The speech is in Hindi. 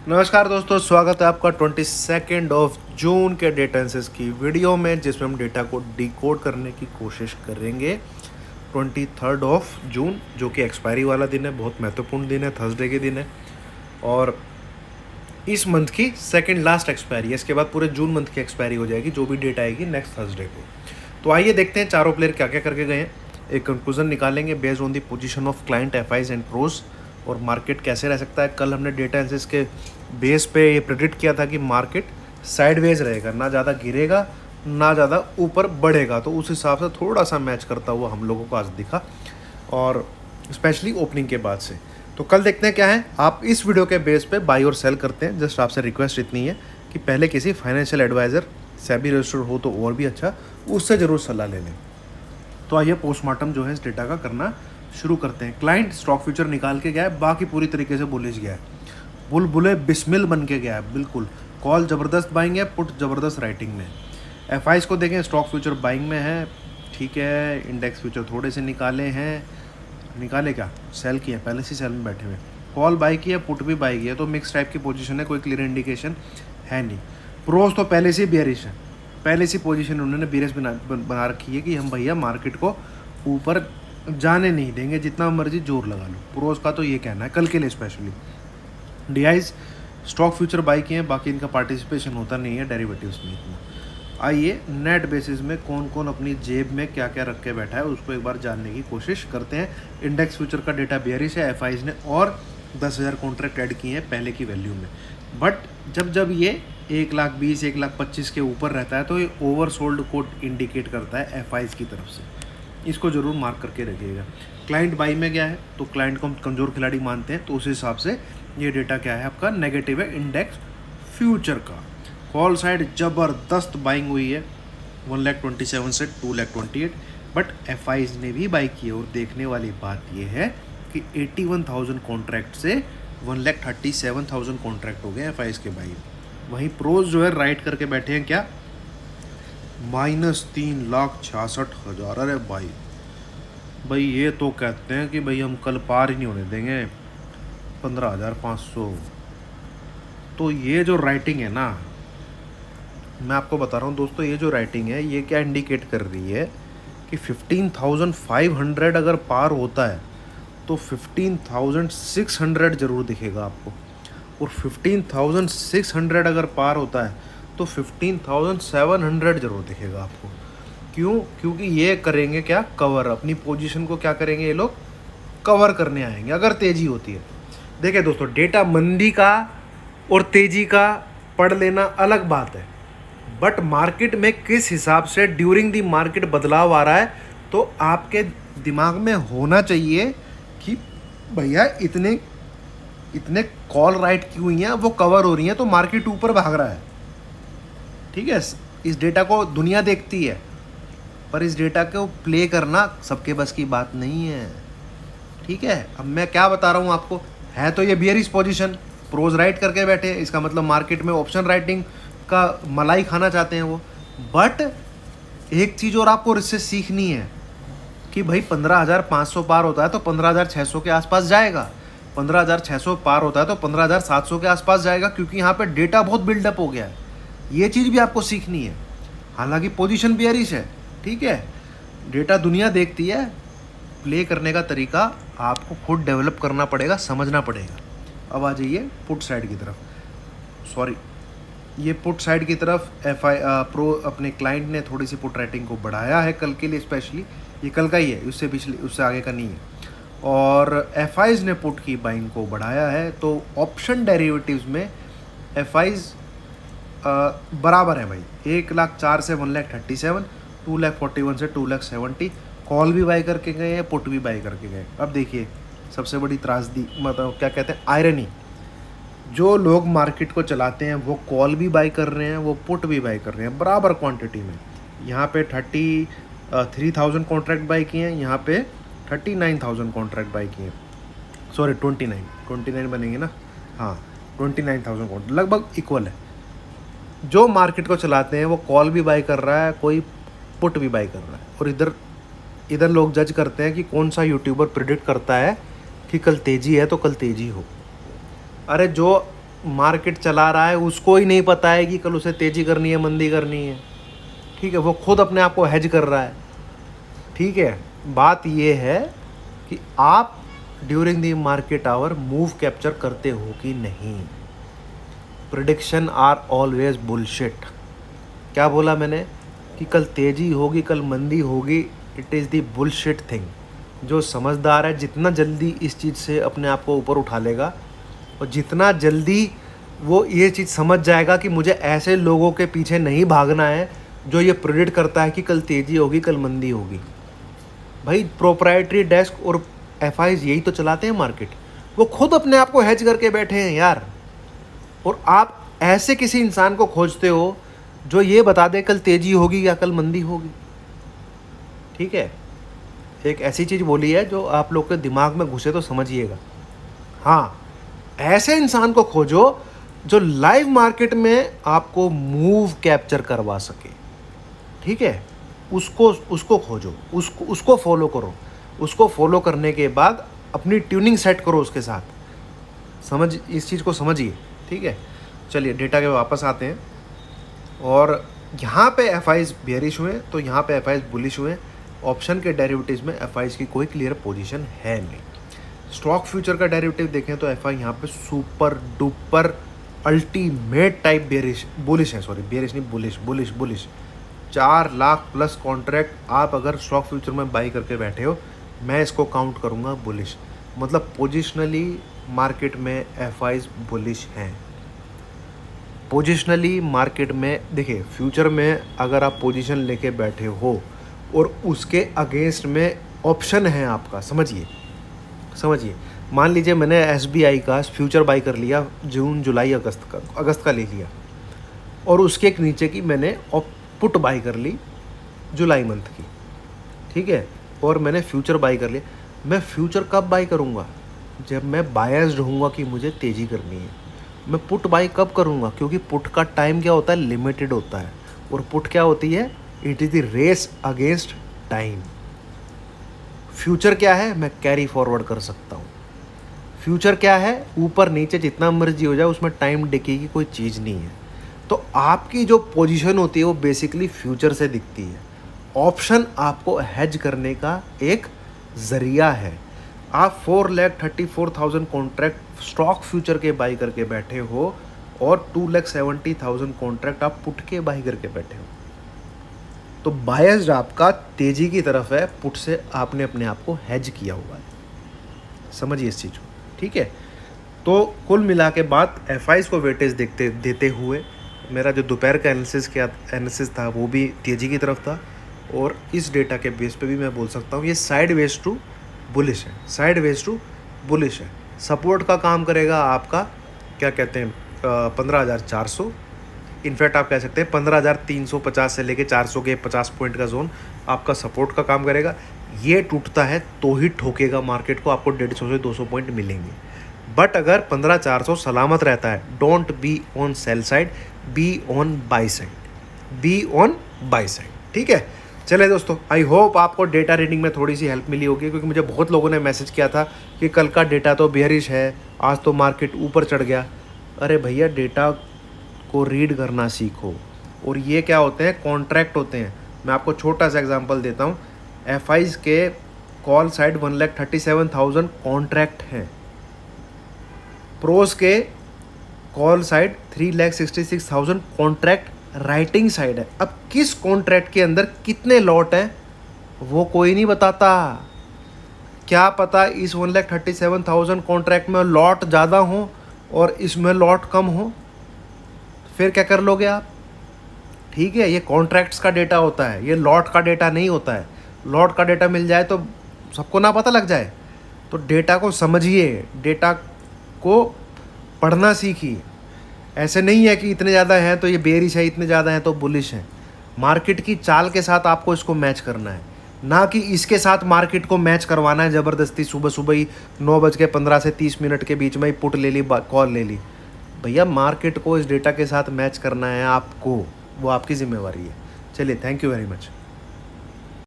नमस्कार दोस्तों, स्वागत है आपका 22 के डेटा एनालिसिस की वीडियो में, जिसमें हम डेटा को डिकोड करने की कोशिश करेंगे। 23 जून जो कि एक्सपायरी वाला दिन है, बहुत महत्वपूर्ण दिन है, थर्सडे के दिन है और इस मंथ की सेकंड लास्ट एक्सपायरी है। इसके बाद पूरे जून मंथ की एक्सपायरी हो जाएगी, जो भी डेट आएगी नेक्स्ट थर्सडे को। तो आइए देखते हैं चारों प्लेयर क्या क्या करके गए हैं, एक कंक्लूजन निकालेंगे based on the position of client, FIIs and pros, और मार्केट कैसे रह सकता है। कल हमने डेटा एनालिसिस के बेस पे ये प्रेडिक्ट किया था कि मार्केट साइडवेज रहेगा, ना ज़्यादा गिरेगा ना ज़्यादा ऊपर बढ़ेगा, तो उस हिसाब से थोड़ा सा मैच करता हुआ हम लोगों को आज दिखा, और स्पेशली ओपनिंग के बाद से। तो कल देखते हैं क्या है। आप इस वीडियो के बेस पे बाई और सेल करते हैं। जस्ट आपसे रिक्वेस्ट इतनी है कि पहले किसी फाइनेंशियल एडवाइज़र, सेबी रजिस्टर्ड हो तो और भी अच्छा, उससे ज़रूर सलाह ले लें। तो आइए पोस्टमार्टम जो है इस डेटा का करना शुरू करते हैं। क्लाइंट स्टॉक फ्यूचर निकाल के गया है, बाकी पूरी तरीके से बुलिश गया है, बुलबुले बिस्मिल बन के गया है बिल्कुल। कॉल ज़बरदस्त बाइंग है, पुट ज़बरदस्त राइटिंग में। एफआईज को देखें, स्टॉक फ्यूचर बाइंग में है, ठीक है। इंडेक्स फ्यूचर थोड़े से निकाले क्या, सेल किए, पहले से सेल में बैठे हुए। कॉल बाई की है, पुट भी बाई की है, तो मिक्स टाइप की पोजीशन है, कोई क्लियर इंडिकेशन है नहीं। प्रोज तो पहले से बेयरिश है, पहले से पोजीशन उन्होंने बेयरिश बना रखी है कि हम भैया मार्केट को ऊपर जाने नहीं देंगे, जितना मर्जी जोर लगा लो। प्रोज का तो ये कहना है कल के लिए specially. DIs stock future by किए हैं, बाकी इनका पार्टिसिपेशन होता नहीं है डेरिवेटिव्स में इतना। आइए नेट बेसिस में कौन कौन अपनी जेब में क्या क्या रख के बैठा है उसको एक बार जानने की कोशिश करते हैं। इंडेक्स फ्यूचर का डेटा बेयरिश है, एफआईज ने और 10,000 कॉन्ट्रैक्ट ऐड किए हैं पहले की वैल्यू में। बट जब ये 1,20,000 1,25,000 के ऊपर रहता है तो ये ओवरसोल्ड को इंडिकेट करता है एफआईज की तरफ से। इसको ज़रूर मार्क करके रखिएगा। क्लाइंट बाई में गया है तो क्लाइंट को हम कमज़ोर खिलाड़ी मानते हैं, तो उस हिसाब से ये डेटा क्या है आपका, नेगेटिव है इंडेक्स फ्यूचर का। कॉल साइड ज़बरदस्त बाइंग हुई है, 1,27,000 से 2,28,000, बट एफआईज ने भी बाई की है। और देखने वाली बात यह है कि 81,000 कॉन्ट्रैक्ट से 1,37,000 कॉन्ट्रैक्ट हो गए एफआईज के बाई। वहीं प्रोज जो है राइट करके बैठे हैं क्या, -3,66,000। अरे भाई ये तो कहते हैं कि भाई हम कल पार ही नहीं होने देंगे 15,500। तो ये जो राइटिंग है ना, मैं आपको बता रहा हूँ दोस्तों, ये जो राइटिंग है ये क्या इंडिकेट कर रही है कि 15,500 अगर पार होता है तो 15,600 ज़रूर दिखेगा आपको, और 15,600 अगर पार होता है तो 15,700 ज़रूर दिखेगा आपको। क्यों? क्योंकि ये करेंगे क्या, कवर। अपनी पोजीशन को क्या करेंगे ये लोग, कवर करने आएंगे अगर तेज़ी होती है। देखिए दोस्तों, डेटा मंदी का और तेज़ी का पढ़ लेना अलग बात है, बट मार्केट में किस हिसाब से ड्यूरिंग दी मार्केट बदलाव आ रहा है, तो आपके दिमाग में होना चाहिए कि भैया इतने कॉल राइट क्यों हुई हैं, वो कवर हो रही हैं तो मार्केट ऊपर भाग रहा है। ठीक है, इस डेटा को दुनिया देखती है, पर इस डेटा को प्ले करना सबके बस की बात नहीं है। ठीक है, अब मैं क्या बता रहा हूँ आपको, है तो ये बियरिश पोजीशन, प्रोज राइट करके बैठे, इसका मतलब मार्केट में ऑप्शन राइटिंग का मलाई खाना चाहते हैं वो। बट एक चीज़ और आपको इससे सीखनी है कि भाई 15,500 पार होता है तो 15,600 के आसपास जाएगा, 15,600 पार होता है तो 15,700 के आसपास जाएगा, क्योंकि यहाँ पे डेटा बहुत बिल्डअप हो गया है। ये चीज़ भी आपको सीखनी है। हालांकि पोजीशन बियरिश है, ठीक है, डेटा दुनिया देखती है, प्ले करने का तरीका आपको खुद डेवलप करना पड़ेगा, समझना पड़ेगा। अब आ जाइए पुट साइड की तरफ, सॉरी ये पुट साइड की तरफ प्रो अपने क्लाइंट ने थोड़ी सी पुट राइटिंग को बढ़ाया है कल के लिए स्पेशली। ये कल का ही है, उससे आगे का नहीं है। और एफआईज ने पुट की बाइंग को बढ़ाया है, तो ऑप्शन डेरिवेटिव्स में एफआईज बराबर है भाई, 1,04,000 से 1,37,000, 2,41,000 से 2,70,000। कॉल भी बाई करके गए हैं, पुट भी बाई करके गए। अब देखिए सबसे बड़ी त्रासदी, मतलब क्या कहते हैं, आयरनी, जो लोग मार्केट को चलाते हैं वो कॉल भी बाई कर रहे हैं, वो पुट भी बाई कर रहे हैं बराबर क्वांटिटी में। यहाँ पे 33,000 कॉन्ट्रैक्ट बाई किए हैं, यहाँ पे 39,000 कॉन्ट्रैक्ट बाई किए हैं, सॉरी 29 बनेंगे ना, हाँ 29,000 कॉन्ट्रैक्ट, लगभग इक्वल है। जो मार्केट को चलाते हैं वो कॉल भी बाई कर रहा है, कोई पुट भी बाई कर रहा है। और इधर लोग जज करते हैं कि कौन सा यूट्यूबर प्रिडिक्ट करता है कि कल तेज़ी है तो कल तेज़ी हो। अरे जो मार्केट चला रहा है उसको ही नहीं पता है कि कल उसे तेज़ी करनी है मंदी करनी है, ठीक है, वो खुद अपने आप को हेज कर रहा है, ठीक है। बात ये है कि आप during the market hour move capture करते हो कि नहीं। Prediction are always bullshit. क्या बोला मैंने कि कल तेज़ी होगी कल मंदी होगी, it is the bullshit thing. जो समझदार है जितना जल्दी इस चीज़ से अपने आप को ऊपर उठा लेगा और जितना जल्दी वो ये चीज़ समझ जाएगा कि मुझे ऐसे लोगों के पीछे नहीं भागना है जो ये प्रेडिक्ट करता है कि कल तेज़ी होगी कल मंदी होगी। भाई प्रोप्राइटरी डेस्क और एफआईज यही तो चलाते हैं मार्केट, वो खुद अपने आप को हेज करके बैठे हैं यार। और आप ऐसे किसी इंसान को खोजते हो जो ये बता दे कल तेज़ी होगी या कल मंदी होगी, ठीक है। एक ऐसी चीज़ बोली है जो आप लोग के दिमाग में घुसे तो समझिएगा। हाँ, ऐसे इंसान को खोजो जो लाइव मार्केट में आपको मूव कैप्चर करवा सके, ठीक है। उसको खोजो, उसको फॉलो करो। उसको फॉलो करने के बाद अपनी ट्यूनिंग सेट करो उसके साथ, समझ इस चीज़ को समझिए, ठीक है। चलिए डेटा के वापस आते हैं। और यहाँ पे एफआईज बेयरिश हुए तो यहाँ पे एफआईज बुलिश हुए। ऑप्शन के डेरिवेटिव्स में एफआईज की कोई क्लियर पोजीशन है नहीं। स्टॉक फ्यूचर का डेरिवेटिव देखें तो एफआई यहाँ पे super duper ultimate type bullish है, सॉरी बेयरिश नहीं, बुलिश 4 लाख प्लस कॉन्ट्रैक्ट आप अगर स्टॉक फ्यूचर में बाई करके बैठे हो, मैं इसको काउंट करूँगा बुलिश। मतलब पोजिशनली मार्केट में एफआईज बुलिश हैं। पोजिशनली मार्केट में देखिए, फ्यूचर में अगर आप पोजीशन लेके बैठे हो और उसके अगेंस्ट में ऑप्शन है आपका, समझिए मान लीजिए मैंने एसबीआई का फ्यूचर बाई कर लिया जून जुलाई अगस्त का ले लिया और उसके एक नीचे की मैंने पुट बाई कर ली जुलाई मंथ की, ठीक है, और मैंने फ्यूचर बाई कर लिया। मैं फ्यूचर कब बाई करूँगा? जब मैं बायस्ड होऊंगा कि मुझे तेज़ी करनी है। मैं पुट बाई कब करूँगा? क्योंकि पुट का टाइम क्या होता है, लिमिटेड होता है, और पुट क्या होती है, it is the race against time. Future क्या है, मैं कैरी फॉरवर्ड कर सकता हूँ। फ्यूचर क्या है, ऊपर नीचे जितना मर्जी हो जाए उसमें टाइम डिके की कोई चीज़ नहीं है। तो आपकी जो पोजीशन होती है वो बेसिकली फ्यूचर से दिखती है। ऑप्शन आपको हेज करने का एक ज़रिया है। आप 4,34,000 कॉन्ट्रैक्ट स्टॉक फ्यूचर के बाई करके बैठे हो और 2,70,000 कॉन्ट्रैक्ट आप पुट के बाई करके बैठे हो। तो बायस्ड आपका तेज़ी की तरफ है, पुट से आपने अपने आप को हेज किया हुआ है। समझिए इस चीज़ को, ठीक है। तो कुल मिला के बात एफआईज को वेटेज देते हुए मेरा जो दोपहर का एनालिसिस था वो भी तेज़ी की तरफ था, और इस डेटा के बेस पे भी मैं बोल सकता हूँ ये साइडवेज टू बुलिश है। सपोर्ट का काम करेगा आपका, क्या कहते हैं, 15,400। इनफैक्ट आप कह सकते हैं 15,350 से लेके 400 के 50 पॉइंट का जोन आपका सपोर्ट का काम करेगा। ये टूटता है तो ही ठोकेगा मार्केट को, आपको 150 से 200 पॉइंट मिलेंगे। बट अगर 15,400 सलामत रहता है, don't be on sell side, be on by side, ठीक है। चले दोस्तों, आई होप आपको डेटा रीडिंग में थोड़ी सी हेल्प मिली होगी, क्योंकि मुझे बहुत लोगों ने मैसेज किया था कि कल का डेटा तो बेयरिश है, आज तो मार्केट ऊपर चढ़ गया। अरे भैया, डेटा को रीड करना सीखो। और ये क्या होते हैं, कॉन्ट्रैक्ट होते हैं। मैं आपको छोटा सा एग्जांपल देता हूँ। एफआईज के कॉल साइड 1,37,000 कॉन्ट्रैक्ट हैं, प्रोस के call side 3,66,000 contract writing side है। अब किस कॉन्ट्रैक्ट के अंदर कितने लॉट हैं वो कोई नहीं बताता। क्या पता इस 1,37,000 कॉन्ट्रैक्ट में लॉट ज़्यादा हो और इसमें लॉट कम हो, फिर क्या कर लोगे आप? ठीक है, ये कॉन्ट्रैक्ट्स का डेटा होता है, ये लॉट का डेटा नहीं होता है। लॉट का डेटा मिल जाए तो सबको ना पता लग जाए। तो डेटा को समझिए, डेटा को पढ़ना सीखिए। ऐसे नहीं है कि इतने ज़्यादा हैं तो ये बेयरिश है, इतने ज़्यादा हैं तो बुलिश है। मार्केट की चाल के साथ आपको इसको मैच करना है, ना कि इसके साथ मार्केट को मैच करवाना है ज़बरदस्ती। सुबह सुबह ही 9:15 से 30 के बीच में ही पुट ले ली, कॉल ले ली। भैया, मार्केट को इस डेटा के साथ मैच करना है आपको, वो आपकी जिम्मेवारी है। चलिए, थैंक यू वेरी मच।